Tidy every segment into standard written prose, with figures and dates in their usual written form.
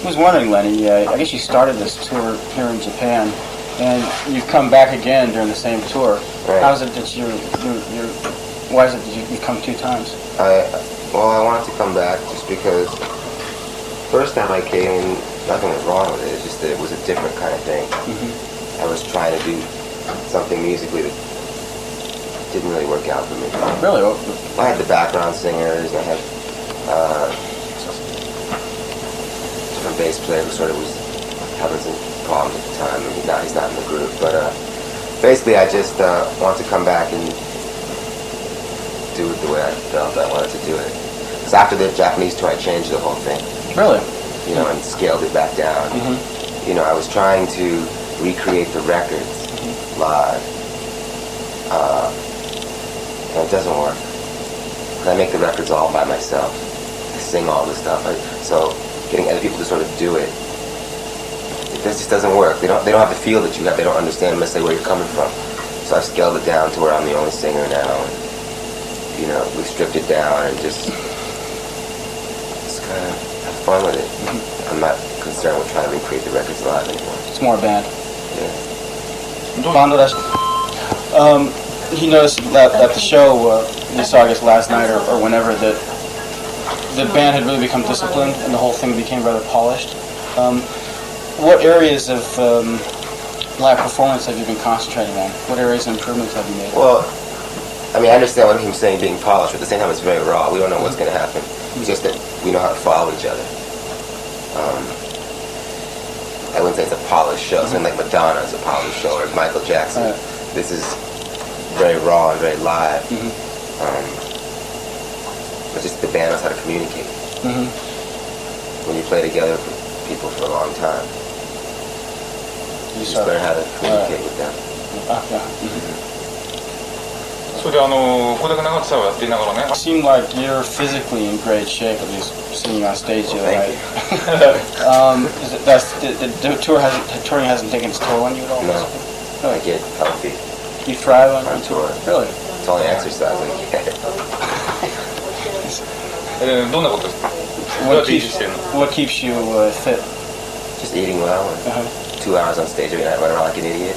I was wondering, Lenny, I guess you started this tour here in Japan, and you've come back again during the same tour. Right. How is it that why is it that you've come 2 times? I wanted to come back just because first time I came, nothing was wrong with it. It's just that it was a different kind of thing. Mm-hmm. I was trying to do something musically that didn't really work out for me. Really? I had the background singers, and I had different bass player who sort of was having some problems at the time. I mean, now he's not in the group, but basically I just wanted to come back and do it the way I felt I wanted to do it. Because after the Japanese tour, I changed the whole thing. Really? You know, and scaled it back down. Mm-hmm. You know, I was trying to recreate the records live. And it doesn't work. I make the records all by myself. I sing all the stuff. So getting other people to sort of do it, this just doesn't work. They don't have the feel that you have. They don't understand unless they where you're coming from. So I've scaled it down to where I'm the only singer now. And, you know, we stripped it down and just kind of have fun with it. Mm-hmm. I'm not concerned with trying to recreate the records live anymore. It's more a band. Yeah. He noticed that at the show you saw, I guess, last night or whenever, that the band had really become disciplined and the whole thing became rather polished. What areas of live performance have you been concentrating on? What areas of improvements have you made? Well, I mean, I understand what he's saying, being polished, but at the same time, it's very raw. We don't know what's going to happen. It's just that we know how to follow each other. I wouldn't say it's a polished show. Something like Madonna is a polished show, or Michael Jackson. Right. This is very raw and very live. But just the band knows how to communicate. When you play together with people for a long time, you just learn how to communicate with them. それで小田君長津さんをやっていながらね。It seemed like you're physically in great shape, at least seeing on stage the other night. The touring hasn't taken its toll on you at all? No. I get healthy. You thrive on tour. Really? It's only exercise I get. どんなことですか？ What keeps you fit? Just eating well and 2 hours on stage every night, running around like an idiot.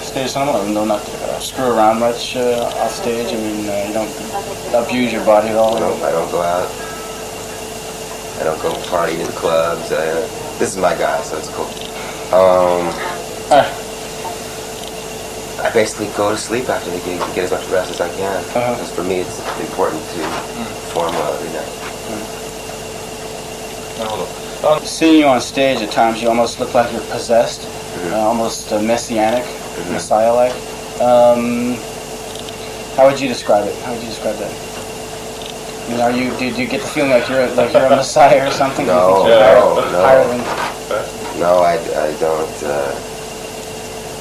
Stage そのものは運動になってるから screw around much off stage. I mean, you don't abuse your body at all. I don't go out. I don't go party in clubs. This is my guy, so it's cool. I basically go to sleep after the gig and get as much rest as I can. Because for me, it's important to perform well every night. なるほど。Seeing you on stage at times, you almost look like you're possessed, almost messianic, Messiah-like. How would you describe it? How would you describe that? I mean, do you get the feeling like you're a Messiah or something? No, higher than... No, I don't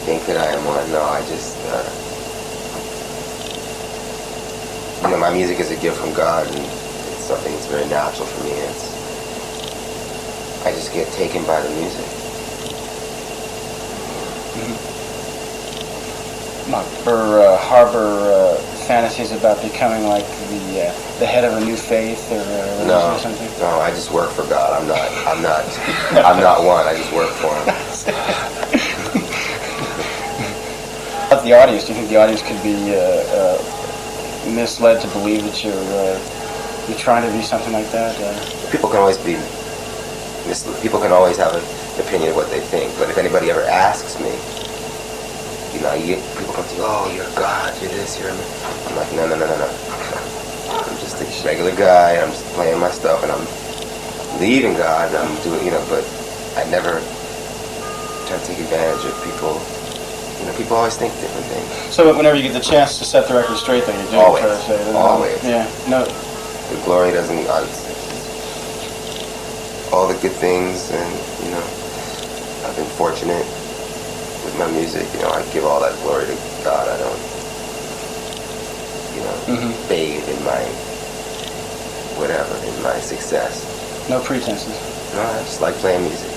think that I am one. No, I just, my music is a gift from God, and it's something that's very natural for me. I just get taken by the music. Or harbor fantasies about becoming like the head of a new faith or something? No, I just work for God. I'm not one. I just work for Him. About the audience, do you think the audience could be misled to believe that you're trying to be something like that? People can always be misled. People can always have an opinion of what they think. But if anybody ever asks me, people come to you, oh, you're God, you're this, you're... I'm like, no. I'm just a regular guy, I'm just playing my stuff, and I'm leaving God, and I'm doing, but I never try to take advantage of people. People always think different things. So whenever you get the chance to set the record straight, then you do always, try to say it. Always. Yeah, no. The glory doesn't... all the good things, and, I've been fortunate with my music, I give all that glory to God. I don't, bathe in my whatever, in my success. No pretenses. No, I just like playing music.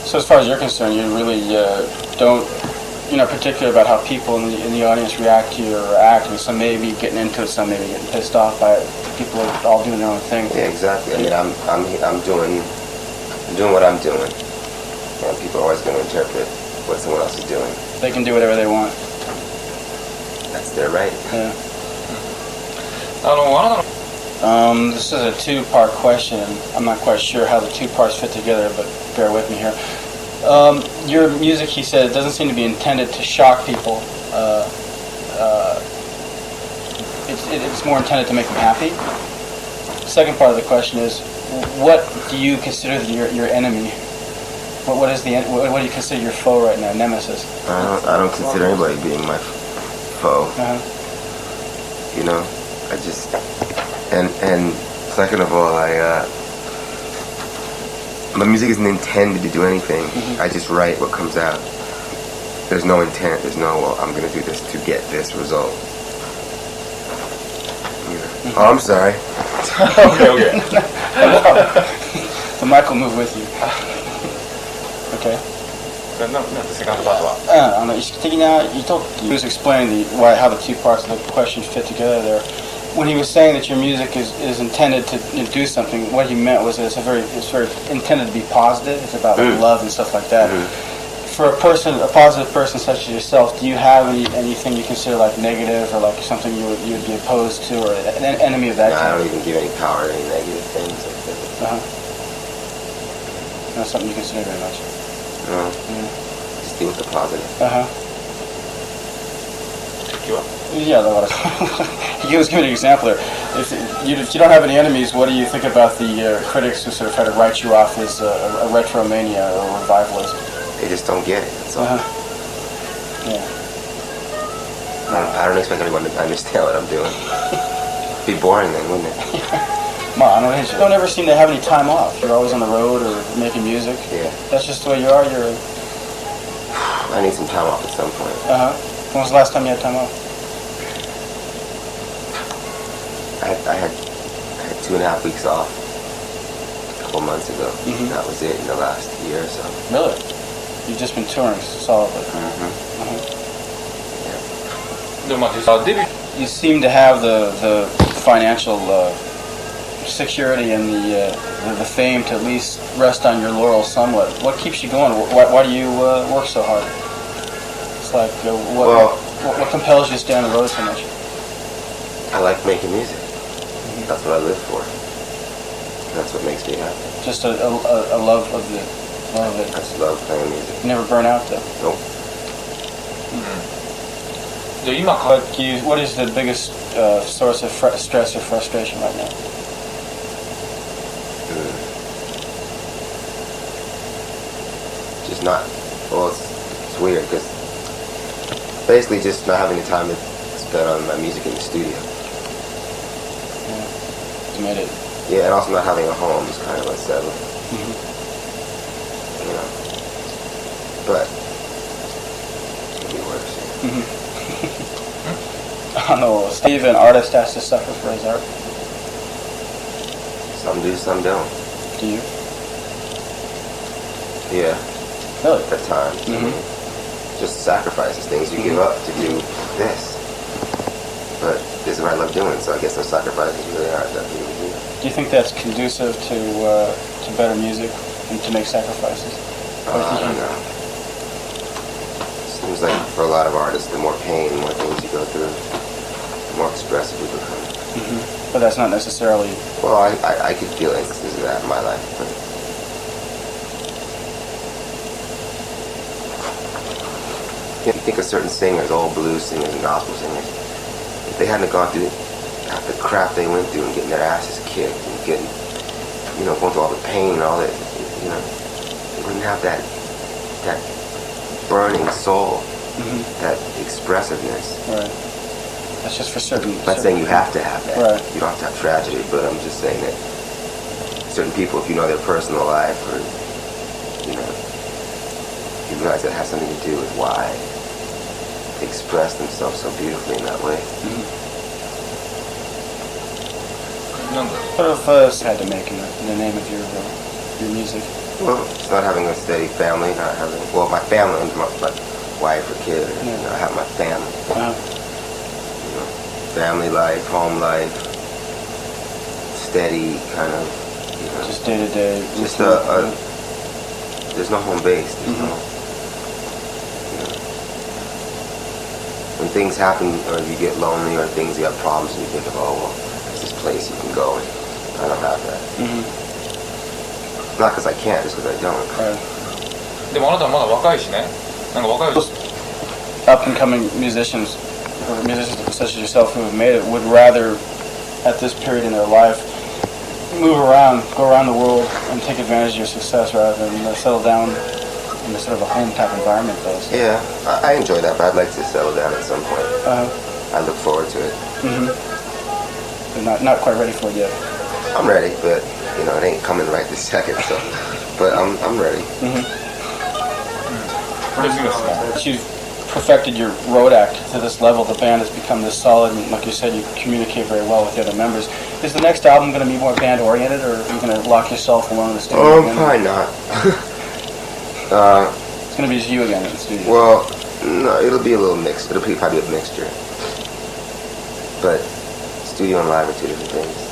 So as far as you're concerned, you really don't particular about how people in the audience react to your act. I mean, some may be getting into it, some may be getting pissed off by it. People are all doing their own thing. Yeah, exactly. I mean, I'm doing what I'm doing. And people are always going to interpret what someone else is doing. They can do whatever they want. That's their right. Yeah. あなたの This is a two-part question. I'm not quite sure how the two parts fit together, but bear with me here. Your music, he said, doesn't seem to be intended to shock people. It's more intended to make them happy. Second part of the question is, what do you consider your enemy? What do you consider your foe right now, nemesis? I don't consider anybody being my foe. Uh-huh. You know, I just and second of all, my music isn't intended to do anything. I just write what comes out. There's no intent. There's no, well, I'm going to do this to get this result. You know. Oh, I'm sorry. Okay. The mic will move with you. Okay. なんてセカンドパートは意識的な意図っていう He was explaining how the two parts of the question fit together there. When he was saying that your music is intended to do something, what he meant was that it's very intended to be positive. It's about love and stuff like that. For a positive person such as yourself, do you have anything you consider like negative or like something you would be opposed to or an enemy of that No, I kind? don't even give any power to any negative things like that. Not something you consider very much. No. Just deal with the positive. Yeah, he was giving an example there. If you don't have any enemies, what do you think about the critics who sort of try to write you off as a retromania or a revivalist? They just don't get it. That's all. Yeah. I don't expect anyone to understand what I'm doing. It'd be boring then, wouldn't it? You don't ever seem to have any time off. You're always on the road or making music. Yeah. That's just the way you are. I need some time off at some point. When was the last time you had time off? I had 2.5 weeks off a couple months ago. That was it in the last year or so. Really? You've just been touring solidly. でも実はデビュー You seem to have the financial security and the fame to at least rest on your laurels somewhat. What keeps you going? Why do you work so hard? It's like what compels you to stay on the road so much? I like making music. That's what I live for. That's what makes me happy. Just a love of it. I just love playing music. You never burn out though. Nope. で今 What is the biggest source of stress or frustration right now? Just not. Well, it's weird because basically just not having the time to spend on my music in the studio. You made it. Yeah, and also not having a home is kind of unsettling. You know. But it could be worse. I don't know. Steve, an artist, has to suffer for his art. Some do, some don't. Do you? Yeah, Really? at times. Just sacrifices, things you give up to do this. But this is what I love doing, so I guess those sacrifices really aren't that big of a deal. Do you think that's conducive to better music and to make sacrifices? I don't know. Seems like for a lot of artists, the more pain, the more things you go through, the more expressive you become. But that's not necessarily. Well, I could feel instances of that in my life, but if you think of certain singers, old blues singers and gospel singers, if they hadn't gone through the crap they went through and getting their asses kicked and getting, going through all the pain and all that, they wouldn't have that burning soul, that expressiveness. Right. That's just for certain. I'm not saying you have to have that. Right. You don't have to have tragedy, but I'm just saying that certain people, if you know their personal life, or you realize that has something to do with why they express themselves so beautifully in that way. What have had to make in the name of your music? Well, it's not having a steady family, not having, well, my family, wife or kid. You know, I have my family. You know, family life, home life, steady kind of. You know, just day to day. Just there's no home base. There's no. You know, when things happen, or you get lonely, or things you have problems, and you think of, oh well, there's this place you can go. And I don't have that. Not because I can't, just because I don't. Right. でもあなたはまだ若いしね。なんか若い。 Up and coming musicians, or musicians such as yourself who have made it, would rather, at this period in their life, move around, go around the world, and take advantage of your success rather than settle down in a sort of a home type environment, though. So. Yeah, I enjoy that, but I'd like to settle down at some point. I look forward to it. But not quite ready for it yet. I'm ready, but you know it ain't coming right this second. So, but I'm ready. You've perfected your road act to this level. The band has become this solid, and like you said, you communicate very well with the other members. Is the next album going to be more band oriented, or are you going to lock yourself alone in the studio? Probably not. It's going to be just you again in the studio. Well, no, it'll be a little mixed. It'll probably be a mixture. But studio and live are two different things.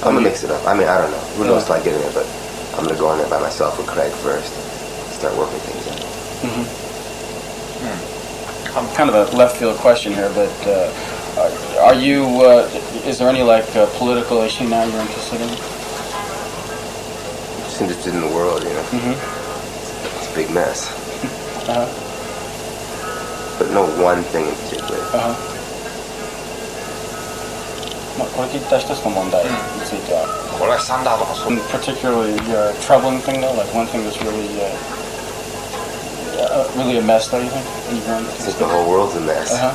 I'm gonna mix it up. I mean, I don't know. Who knows till I get in there, but I'm gonna go in there by myself with Craig first. Start working things out. Kind of a left field question here, but are you? Is there any political issue now you're interested in? Just interested in the world, you know. It's a big mess. But no one thing in particular. これ聞いた一つの問題については、これは悲惨だとかそう。 particularly troubling thing though, like one thing that's really really a mess, though, you think? Since the whole world's a mess. I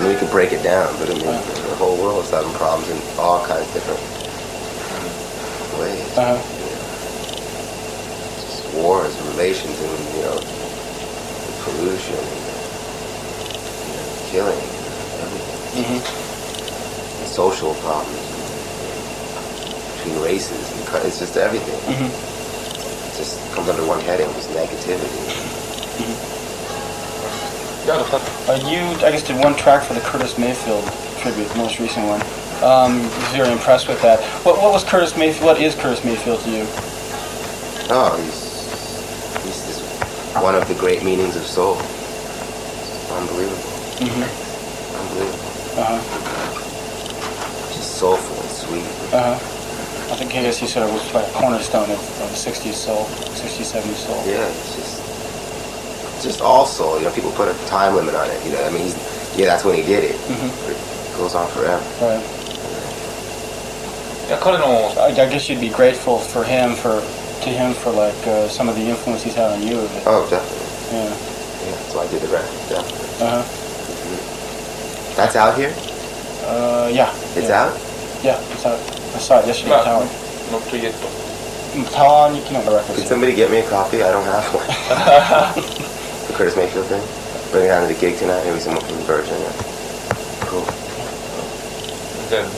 mean, we can break it down, but I mean, the whole world's having problems in all kinds of different ways. Just wars and relations and, you know, pollution and killing and everything. Social problems between races. And it's just everything. It just comes under one heading, just negativity. You, I guess, did one track for the Curtis Mayfield tribute, the most recent one. Was very impressed with that. What was Curtis Mayfield? What is Curtis Mayfield to you? Oh, he's just one of the great meanings of soul. Unbelievable. Unbelievable. Just soulful and sweet. I think I guess he sort of was like a cornerstone of 60s soul, 60s, 70s soul. Yeah, it's just all soul. You know, people put a time limit on it. You know, I mean, that's when he did it. But it goes on forever. Right. I guess you'd be grateful to him for like some of the influence he's had on you. Oh, definitely. Yeah. Yeah, that's why I did the record. Definitely. That's out here? Yeah. It's out? Yeah, it's out. I saw it yesterday at Tower. Not yet. Tower, you can have a record. Could somebody get me a copy? I don't have one. The Curtis Mayfield thing? Bring it down to the gig tonight. Maybe someone from Virgin. Cool.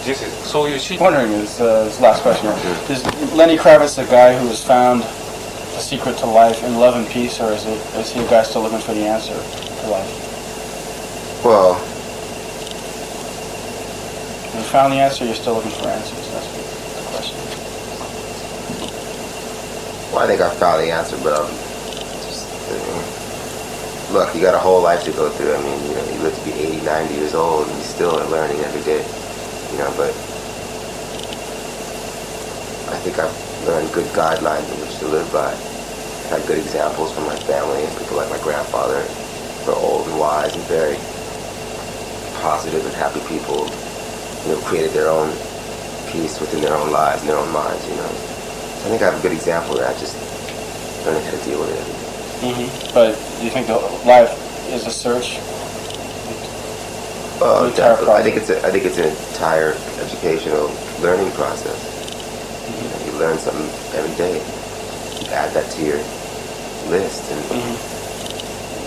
This is so you see. Wondering is this last question here. Is Lenny Kravitz the guy who has found the secret to life in love and peace, or is he a guy still looking for the answer to life? Well, you found the answer, you're still looking for answers. That's the question. well, I think I found the answer, but look, you got a whole life to go through. I mean, you know, you live to be 80, 90 years old, and you still are learning every day. You know, but I think I've learned good guidelines in which to live by. I've had good examples from my family and people like my grandfather. They're old and wise and very positive and happy people. You know, created their own peace within their own lives and their own minds. You know, so I think I have a good example of that. Just learning how to deal with it. But do you think the life is a search? Definitely. I think it's an entire educational learning process. You know, you learn something every day. You add that to your list, and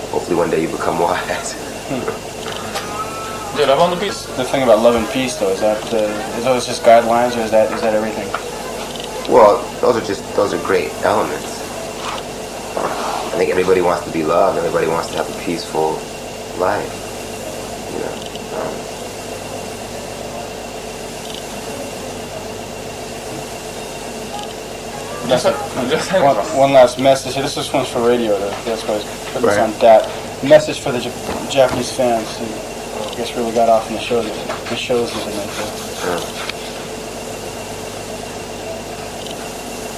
hopefully one day you become wise. The love and peace. The thing about love and peace, though, is those just guidelines, or is that everything? Well, those are great elements. I think everybody wants to be loved. Everybody wants to have a peaceful life. You know. That's it. じゃあ最後にします One last message. This is one for radio. That's why I put this Right. on that. Message for the Japanese fans who, I guess, really got off in the shows the other night.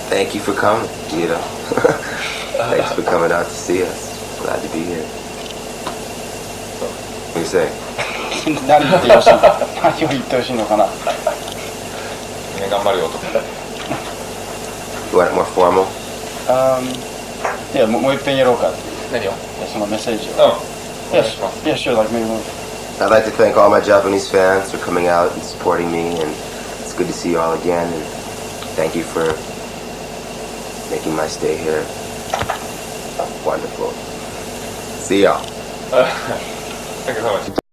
Thank you for coming, you know. Thanks for coming out to see us. Glad to be here. What do you say? 何を言ってほしいの何を言ってほしいのかな。ね頑張るよと You want it more formal? いや、もう一遍やろうか。何をそのメッセージを。お願いし Yes, ます yeah, sure, like maybe I'd like to thank all my Japanese fans for coming out and supporting me, and it's good to see you all again, and thank you for making my stay here wonderful. See y'all. Thank you so much